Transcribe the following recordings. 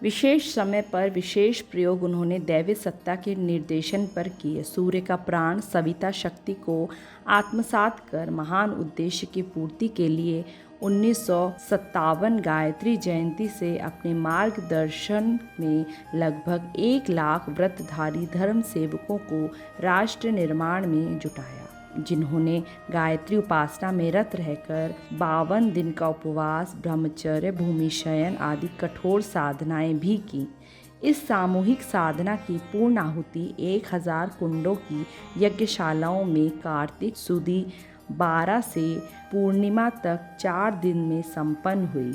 विशेष समय पर विशेष प्रयोग उन्होंने दैवी सत्ता के निर्देशन पर किए। सूर्य का प्राण सविता शक्ति को आत्मसात कर महान उद्देश्य की पूर्ति के लिए 1957 गायत्री जयंती से अपने मार्गदर्शन में लगभग 1 लाख व्रतधारी धर्म सेवकों को राष्ट्र निर्माण में जुटाया, जिन्होंने गायत्री उपासना में रत रहकर 52 दिन का उपवास, ब्रह्मचर्य, भूमि शयन आदि कठोर साधनाएं भी की। इस सामूहिक साधना की पूर्ण आहुति 1000 कुंडों की यज्ञशालाओं में कार्तिक सुदी 12 से पूर्णिमा तक 4 दिन में संपन्न हुई।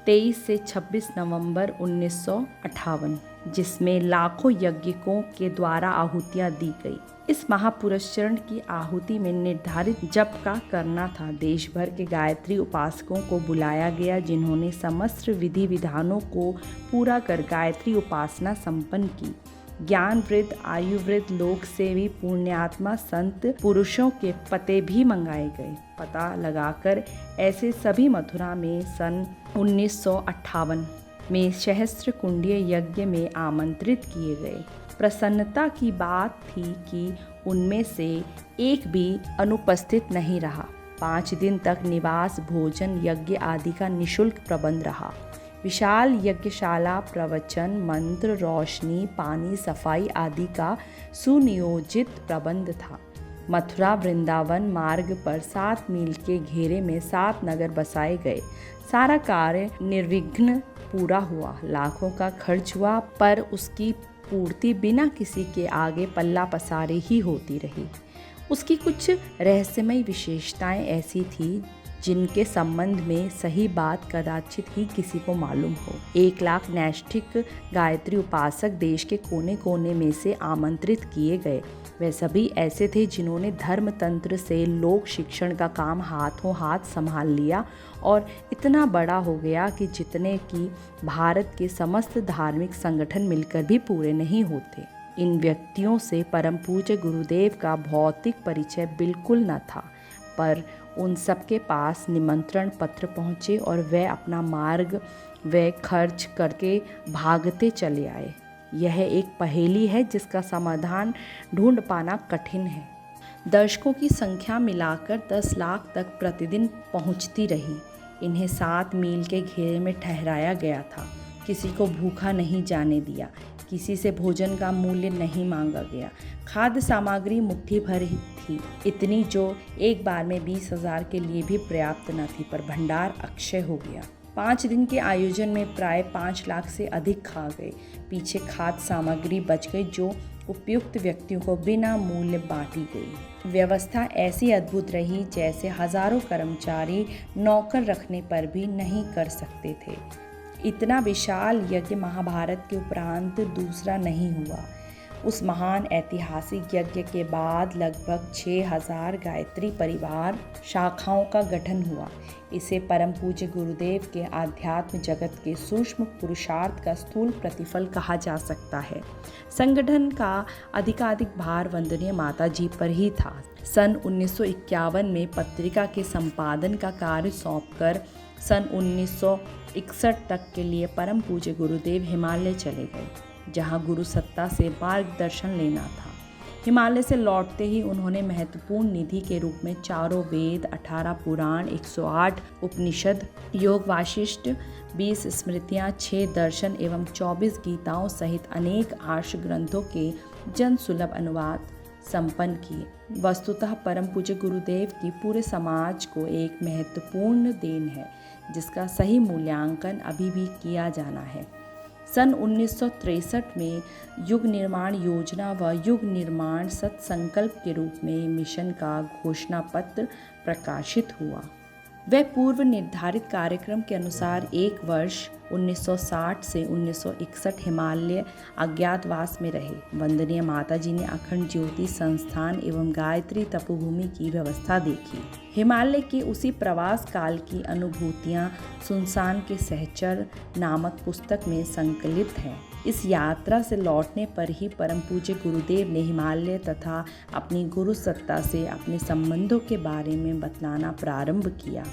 23 से 26 नवंबर 1958, जिसमें लाखों यज्ञिकों के द्वारा आहुतियां दी गई। इस महापुरस्चरण की आहुति में निर्धारित जप का करना था। देश भर के गायत्री उपासकों को बुलाया गया, जिन्होंने समस्त विधि विधानों को पूरा कर गायत्री उपासना संपन्न की। ज्ञान वृद्ध, आयु वृद्ध, लोक सेवी, पुण्यात्मा, संत पुरुषों के पते भी मंगाए गए। पता लगाकर ऐसे सभी मथुरा में सन 1958 में सहस्त्र कुंडीय यज्ञ में आमंत्रित किए गए। प्रसन्नता की बात थी कि उनमें से एक भी अनुपस्थित नहीं रहा। 5 दिन तक निवास, भोजन, यज्ञ आदि का निःशुल्क प्रबंध रहा। विशाल यज्ञशाला, प्रवचन, मंत्र, रोशनी, पानी, सफाई आदि का सुनियोजित प्रबंध था। मथुरा वृंदावन मार्ग पर 7 मील के घेरे में 7 नगर बसाए गए। सारा कार्य निर्विघ्न पूरा हुआ। लाखों का खर्च हुआ, पर उसकी पूर्ति बिना किसी के आगे पल्ला पसारे ही होती रही। उसकी कुछ रहस्यमय विशेषताएं ऐसी थी जिनके संबंध में सही बात कदाचित ही किसी को मालूम हो। 1 लाख नैष्ठिक गायत्री उपासक देश के कोने कोने में से आमंत्रित किए गए। वे सभी ऐसे थे जिन्होंने धर्म तंत्र से लोक शिक्षण का काम हाथों हाथ संभाल लिया और इतना बड़ा हो गया कि जितने की भारत के समस्त धार्मिक संगठन मिलकर भी पूरे नहीं होते। इन व्यक्तियों से परम पूज्य गुरुदेव का भौतिक परिचय बिल्कुल न था, पर उन सबके पास निमंत्रण पत्र पहुँचे और वे अपना मार्ग वे खर्च करके भागते चले आए। यह एक पहेली है जिसका समाधान ढूंढ पाना कठिन है। दर्शकों की संख्या मिलाकर 10 लाख तक प्रतिदिन पहुंचती रही। इन्हें 7 मील के घेरे में ठहराया गया था। किसी को भूखा नहीं जाने दिया, किसी से भोजन का मूल्य नहीं मांगा गया। खाद्य सामग्री मुट्ठी भर ही थी, इतनी जो एक बार में 20,000 के लिए भी पर्याप्त न थी, पर भंडार अक्षय हो गया। 5 दिन के आयोजन में प्राय 5 लाख से अधिक खा गए। पीछे खाद्य सामग्री बच गई जो उपयुक्त व्यक्तियों को बिना मूल्य बांटी गई। व्यवस्था ऐसी अद्भुत रही जैसे हजारों कर्मचारी नौकर रखने पर भी नहीं कर सकते थे। इतना विशाल यज्ञ महाभारत के उपरांत दूसरा नहीं हुआ। उस महान ऐतिहासिक यज्ञ के बाद लगभग 6000 गायत्री परिवार शाखाओं का गठन हुआ। इसे परम पूज्य गुरुदेव के आध्यात्म जगत के सूक्ष्म पुरुषार्थ का स्थूल प्रतिफल कहा जा सकता है। संगठन का अधिकाधिक भार वंदनीय माता जी पर ही था। सन 1951 में पत्रिका के संपादन का कार्य सौंपकर सन 1961 तक के लिए परम पूज्य गुरुदेव हिमालय चले गए, जहां गुरु सत्ता से मार्गदर्शन लेना था। हिमालय से लौटते ही उन्होंने महत्वपूर्ण निधि के रूप में 4 वेद, 18 पुराण, 108 उपनिषद, योग वाशिष्ठ, 20 स्मृतियाँ, 6 दर्शन एवं 24 गीताओं सहित अनेक आर्ष ग्रंथों के जन सुलभ अनुवाद संपन्न किए। वस्तुतः परम पूज्य गुरुदेव की पूरे समाज को एक महत्वपूर्ण देन है, जिसका सही मूल्यांकन अभी भी किया जाना है। सन 1963 में युग निर्माण योजना व युग निर्माण सत्संकल्प के रूप में मिशन का घोषणा पत्र प्रकाशित हुआ। वह पूर्व निर्धारित कार्यक्रम के अनुसार 1 वर्ष 1960 से 1961 हिमालय अज्ञातवास में रहे। वंदनीय माता जी ने अखंड ज्योति संस्थान एवं गायत्री तपोभूमि की व्यवस्था देखी। हिमालय के उसी प्रवास काल की अनुभूतियाँ सुनसान के सहचर नामक पुस्तक में संकलित हैं। इस यात्रा से लौटने पर ही परम पूज्य गुरुदेव ने हिमालय तथा अपनी गुरु सत्ता से अपने संबंधों के बारे में बतलाना प्रारंभ किया।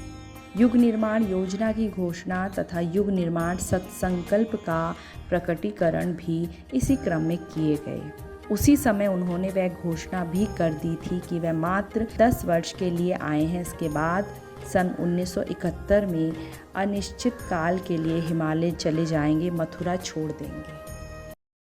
युग निर्माण योजना की घोषणा तथा युग निर्माण सत्संकल्प का प्रकटीकरण भी इसी क्रम में किए गए। उसी समय उन्होंने वह घोषणा भी कर दी थी कि वह मात्र 10 वर्ष के लिए आए हैं। इसके बाद सन 1971 में अनिश्चित काल के लिए हिमालय चले जाएंगे, मथुरा छोड़ देंगे।